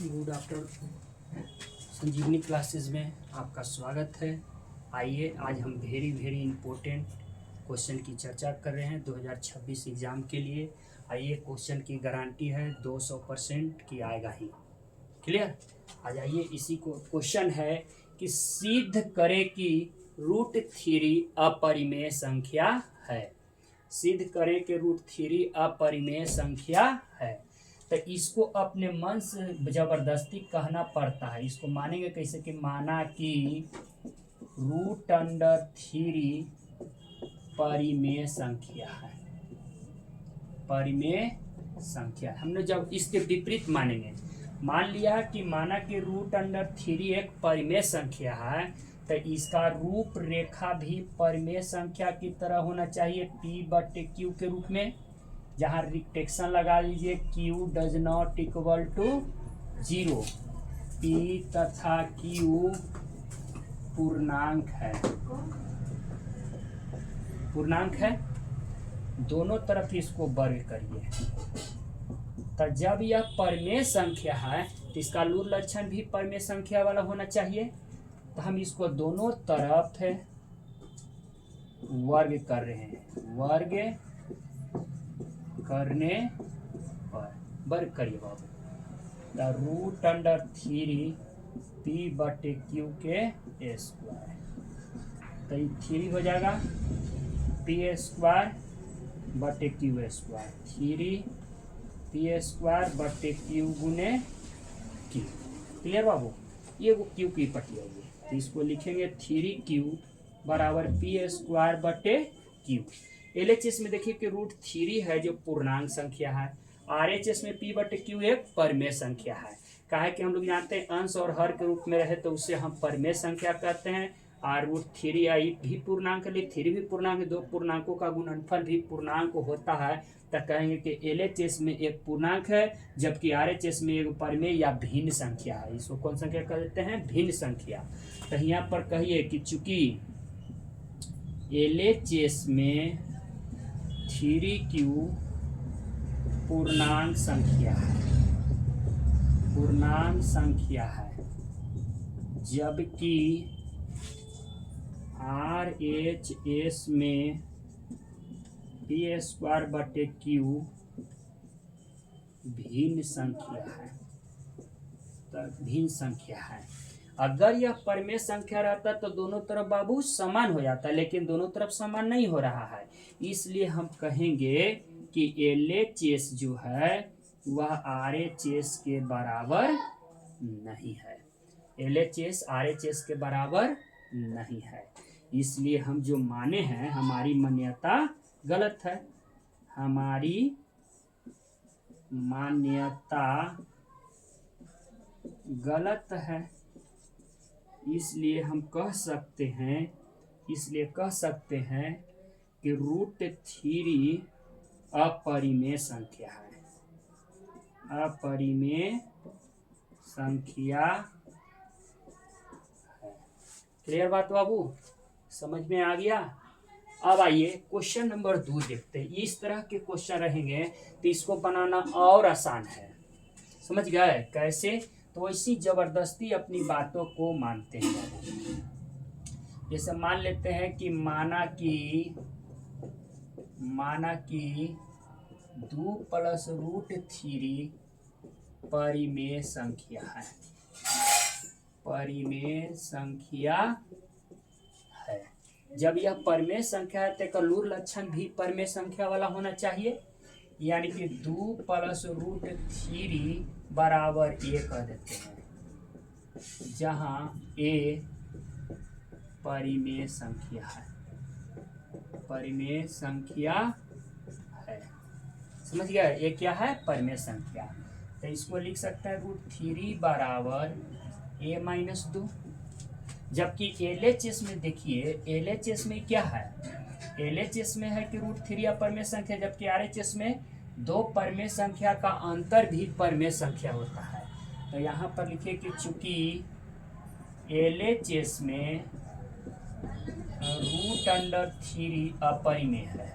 Good afternoon. संजीवनी classes में आपका स्वागत है। आइए आज हम वेरी इम्पोर्टेंट क्वेश्चन की चर्चा कर रहे हैं 2026 एग्ज़ाम के लिए। आइए, क्वेश्चन की गारंटी है 200% की आएगा ही। क्लियर? आ जाइए, इसी को क्वेश्चन है कि सिद्ध करें कि रूट थ्री अपरिमेय संख्या है। सिद्ध करें कि रूट थ्री अपरिमेय संख्या है। तो इसको अपने मन से जबरदस्ती कहना पड़ता है। इसको मानेंगे कैसे कि माना कि रूट अंडर थ्री परिमेय संख्या है। परिमेय संख्या हमने जब इसके विपरीत मानेंगे, मान लिया कि माना कि रूट अंडर थ्री एक परिमेय संख्या है, तो इसका रूप रेखा भी परिमेय संख्या की तरह होना चाहिए, P बटे Q के रूप में, जहाँ रिटेक्शन लगा लीजिए Q does not equal to 0। P तथा Q पूर्णांक है। पूर्णांक है, दोनों तरफ इसको वर्ग करिए। तो जब यह परिमेय संख्या है तो इसका लूर लक्षण भी परिमेय संख्या वाला होना चाहिए। तो हम इसको दोनों तरफ वर्ग कर रहे हैं। वर्ग करने पर वर्ग करिए बाबू। तो रूट अंडर थ्री P बटे Q के स्क्वायर, तो ये थ्री हो जाएगा P स्क्वायर बटे Q square. Three P square बटे Q गुने Q। क्लियर बाबू? ये वो Q की पटिया है, तो इसको लिखेंगे थ्री Q बराबर P स्क्वायर बटे Q। LHS में देखिए कि रूट थ्री है जो पूर्णांक संख्या है। RHS में P बटे Q एक परिमेय संख्या है। काहे कि हम लोग जानते हैं अंश और हर के रूप में रहे तो उसे हम परिमेय संख्या कहते हैं। और रूट थ्री आई भी पूर्णांक है, थ्री भी पूर्णांक है, दो पूर्णांकों का गुणनफल भी पूर्णांक होता है। तो कहेंगे कि LHS में एक पूर्णांक है, जबकि RHS में एक परिमेय या भिन्न संख्या है। इसको कौन संख्या कहते हैं? भिन्न संख्या। तो यहाँ पर कहिए कि चूंकि LHS में थ्री Q पूर्णांक संख्या है, पूर्णांक संख्या है, जबकि RHS में P स्क्वायर बटे Q भिन्न संख्या है। तो भिन्न संख्या है। अगर यह परिमेय संख्या रहता तो दोनों तरफ बाबू समान हो जाता, लेकिन दोनों तरफ समान नहीं हो रहा है। इसलिए हम कहेंगे कि LHS जो है वह RHS के बराबर नहीं है। LHS RHS के बराबर नहीं है। इसलिए हम जो माने हैं, हमारी मान्यता गलत है। हमारी मान्यता गलत है। इसलिए हम कह सकते हैं कि रूट थ्री अपरिमेय संख्या है। अपरिमेय संख्या है। क्लियर बात बाबू? समझ में आ गया? अब आइए क्वेश्चन नंबर 2 देखते हैं। इस तरह के क्वेश्चन रहेंगे तो इसको बनाना और आसान है। समझ गए कैसे? तो ऐसी जबरदस्ती अपनी बातों को मानते हैं। जैसे मान लेते हैं कि माना कि 2 प्लस रूट थ्री परिमेय संख्या है। परिमेय संख्या है। जब यह परिमेय संख्या है तो लूर लक्षण भी परिमेय संख्या वाला होना चाहिए। यानी कि 2 प्लस रूट थ्री बराबर A कह देते हैं, जहां A परिमेय संख्या है। परिमेय संख्या है। समझ गया? ये क्या है? परिमेय संख्या। तो इसको लिख सकते हैं रूट थ्री बराबर A माइनस 2। जबकि LHS में देखिए, LHS में क्या है? LHS में है कि रूट थ्री अपरिमेय संख्या, जबकि RHS में दो परिमेय संख्या का अंतर भी परिमेय संख्या होता है। तो यहाँ पर लिखिए कि चूंकि LHS में रूट अंडर थ्री अपरिमेय है,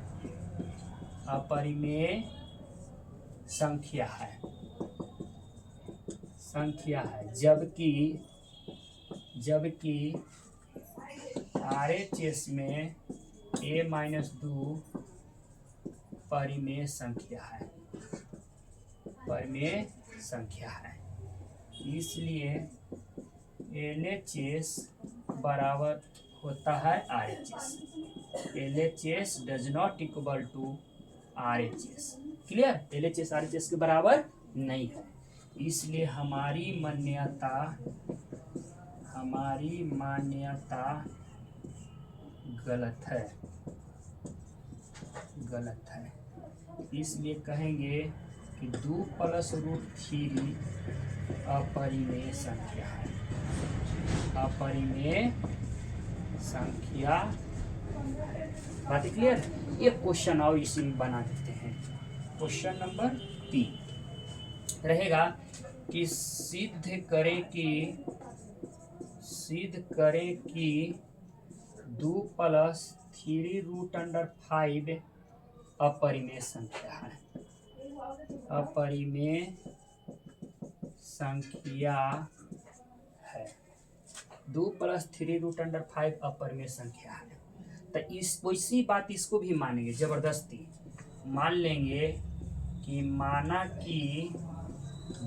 अपरिमेय संख्या है, संख्या है, जबकि RHS में a-2 परिमेय संख्या है, इसलिए LHS बराबर होता है RHS। LHS does not equal to RHS। Clear? LHS RHS के बराबर नहीं है, इसलिए हमारी मान्यता गलत है। इसलिए कहेंगे कि 2 + √3 अपरिमेय संख्या है, बात क्लियर? ये क्वेश्चन और इसी में बना देते हैं। क्वेश्चन नंबर 3 रहेगा कि सिद्ध करें कि 2 + 3√5 अपरिमेय संख्या है। 2 + 3√5 अपरिमेय संख्या है। तो वैसी बात इसको भी मानेंगे, जबरदस्ती मान लेंगे कि माना कि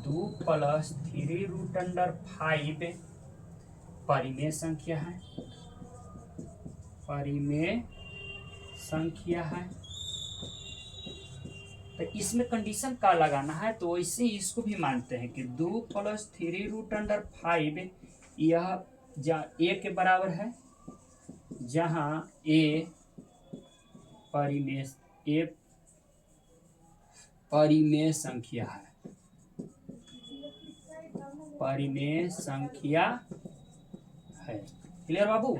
2 + 3√5 परिमेय संख्या है, तो इसमें कंडीशन का लगाना है। तो वैसे ही इसको भी मानते हैं कि 2 + 3√5 यह a के बराबर है, जहां a परिमेय संख्या है। क्लियर बाबू?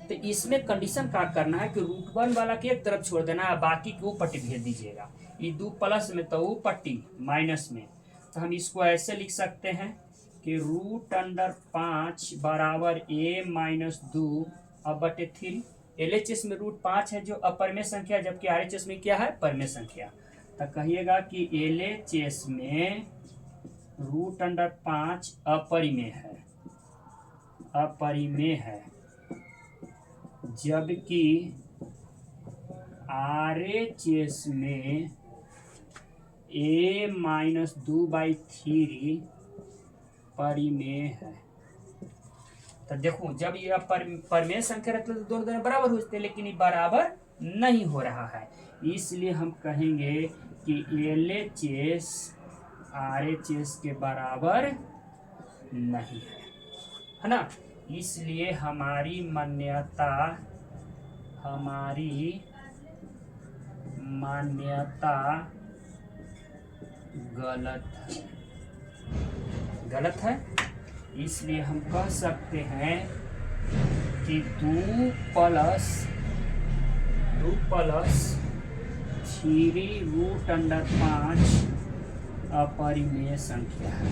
तो इसमें कंडीशन का करना है कि √1 वाला के एक तरफ छोड़ देना है, बाकी को पट्टी भेज दीजिएगा। ये 2 प्लस में तो वो पट्टी माइनस में, तो हम इसको ऐसे लिख सकते हैं कि √5 बराबर a-2 अब बटे 3। LHS में √5 है जो अपरिमेय संख्या, जबकि RHS में क्या है? परिमेय संख्या। तो कहिएगा कि LHS में √5 अपरिमेय है, जबकि RHS में a-2/3 परिमेय है। तो देखो, जब ये परिमेय संख्या रहते तो दोनों बराबर होते, लेकिन ये बराबर नहीं हो रहा है, इसलिए हम कहेंगे कि LHS RHS के बराबर नहीं है ना? इसलिए हमारी मान्यता गलत है। इसलिए हम कह सकते हैं कि 2 + 3√5 अपरिमेय संख्या है।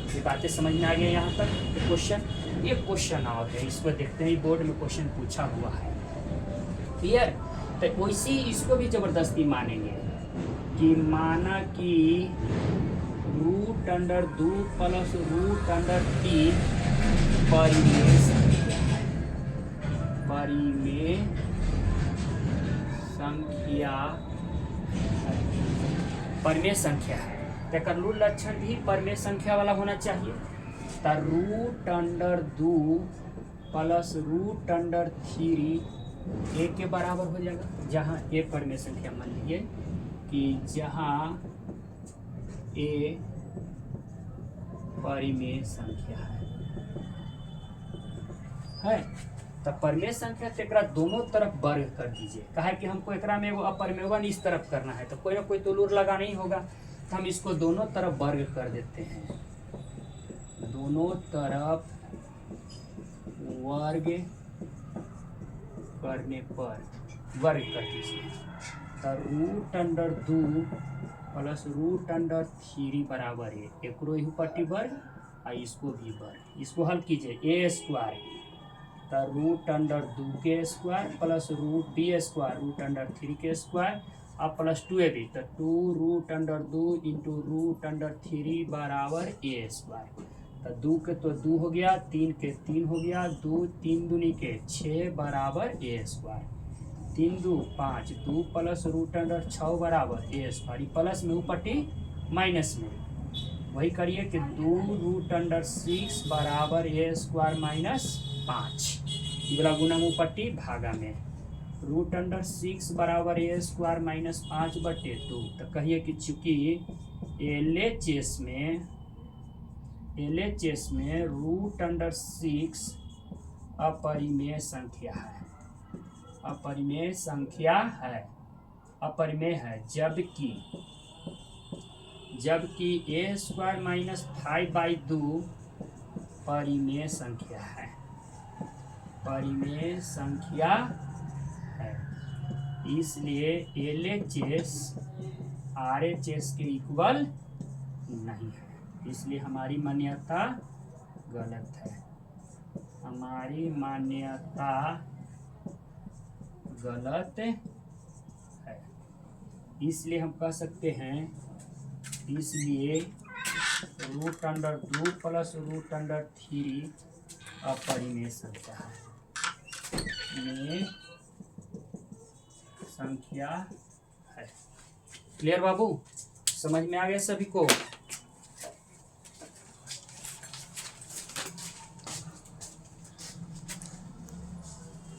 ये बातें समझ में आ गई यहाँ तक? ये क्वेश्चन और है, इसको देखते हैं, बोर्ड में क्वेश्चन पूछा हुआ है। क्लियर? तो वैसे ही इसको भी जबरदस्ती मानेंगे कि माना कि √2 + √3 परिमेय संख्या है। तो मूल लक्षण भी परिमेय संख्या वाला होना चाहिए। तो √2 + √3 a के बराबर हो जाएगा, जहाँ a परिमेय संख्या मान लीजिए कि जहाँ a परिमेय संख्या है। तो परिमेय संख्या से एकरा दोनों तरफ वर्ग कर दीजिए। कहा कि हमको एकरा में एगो अपरिमेय इस तरफ करना है, तो कोई ना कोई तो लूर लगाना ही होगा, तो हम इसको दोनों तरफ वर्ग कर देते हैं। दोनों तरफ वर्ग करने पर वर्ग कर दीजिए। तो √2 + √3 बराबर है, एकरो ही पट्टी वर्ग और इसको भी वर्ग। इसको हल कीजिए, a²। तो √2 के स्क्वायर + √b² √3 के स्क्वायर अब प्लस 2ab, तो 2√2 इंटू √3 बराबर a स्क्वायर। तो 2 के तो 2 हो गया, 3 के 3 हो गया, 2 3 दूनी के 6 बराबर a स्क्वायर। 3 2 5, 2 प्लस √6 बराबर a स्क्वायर। प्लस में ऊपर माइनस में वही करिए कि 2√6 बराबर a स्क्वायर माइनस 5। इगला गुना ऊपर भागा में √6 बराबर a स्क्वायर माइनस 5/2। तो कहिए कि चूंकि LHS में √6 अपरिमेय संख्या है, अपरिमेय संख्या है, अपरिमेय है, जबकि a स्क्वायर माइनस 5/2 परिमेय संख्या है, परिमेय संख्या है। इसलिए LHS RHS के इक्वल नहीं है, इसलिए हमारी मान्यता गलत है, हमारी मान्यता गलत है। इसलिए हम कह सकते हैं, इसलिए √2 प्लस √3 अपरिमेय संख्या है, संख्या है। क्लियर बाबू, समझ में आ गया सभी को?